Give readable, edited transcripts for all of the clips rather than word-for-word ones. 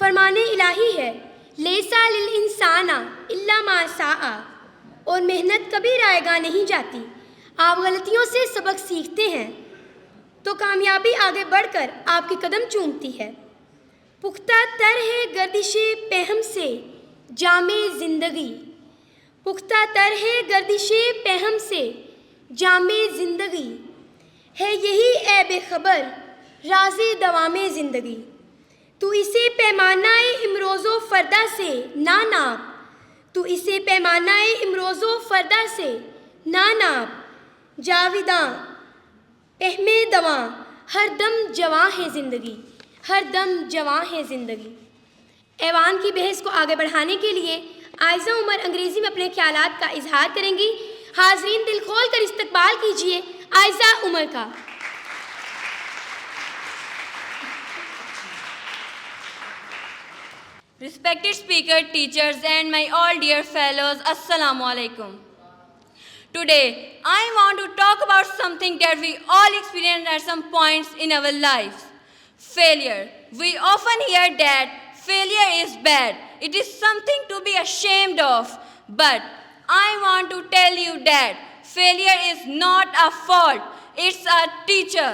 فرمان الہی ہے لیسا للانسان الا ما سعی، اور محنت کبھی رائے گاہ نہیں جاتی. آپ غلطیوں سے سبق سیکھتے ہیں تو کامیابی آگے بڑھ کر آپ کے قدم چومتی ہے. پختہ تر ہے گردش پہم سے جام زندگی، پختہ تر ہے گردش پہم سے جام زندگی، ہے یہی عیب خبر راز دوام زندگی. تو اسے پیمانہ امروز و فردا سے نہ ناپ، تو اسے پیمانہ امروز و فردا سے نہ ناپ. جاویداں پہم دواں ہر دم جواں ہے زندگی، ہر دم جواں ہے زندگی. ایوان کی بحث کو آگے بڑھانے کے لیے عائزہ عمر انگریزی میں اپنے خیالات کا اظہار کریں گی. حاضرین دل کھول کر استقبال کیجیے عائزہ عمر کا. Respected speaker, teachers and my all dear fellows, Assalamu alaikum. Today, I want to talk about something that we all experience at some points in our lives. Failure. We often hear that failure is bad. It is something to be ashamed of. But I want to tell you that failure is not a fault. It's a teacher.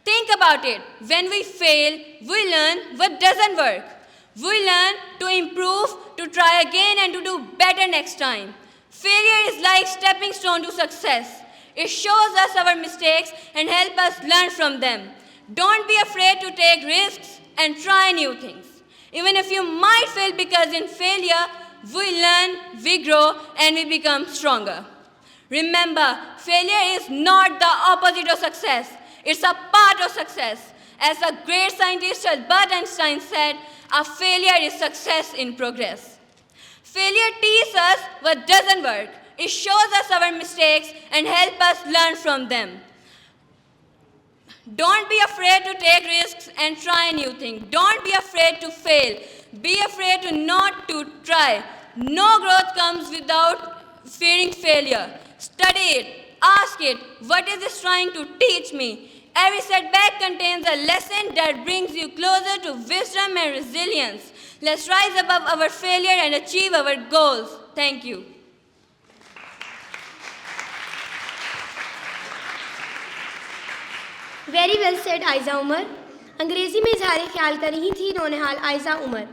Think about it. When we fail, we learn what doesn't work. We learn to improve, to try again and to do better next time. Failure is like stepping stone to success. It shows us our mistakes and help us learn from them. Don't be afraid to take risks and try new things. Even if you might fail, because in failure, we learn, we grow, and we become stronger. Remember, failure is not the opposite of success. It's a part of success. As the great scientist Albert Einstein said, a failure is success in progress. Failure teaches us what doesn't work. It shows us our mistakes and helps us learn from them. Don't be afraid to take risks and try new things. Don't be afraid to fail. Be afraid to not to try. No growth comes without fearing failure. Study it. Ask it, what is this trying to teach me? Every setback contains a lesson that brings you closer to wisdom and resilience. Let's rise above our failure and achieve our goals. Thank you. Very well said Aiza Umar. انگریزی میں اظہار خیال کر رہی تھی نونہال عائزہ عمر.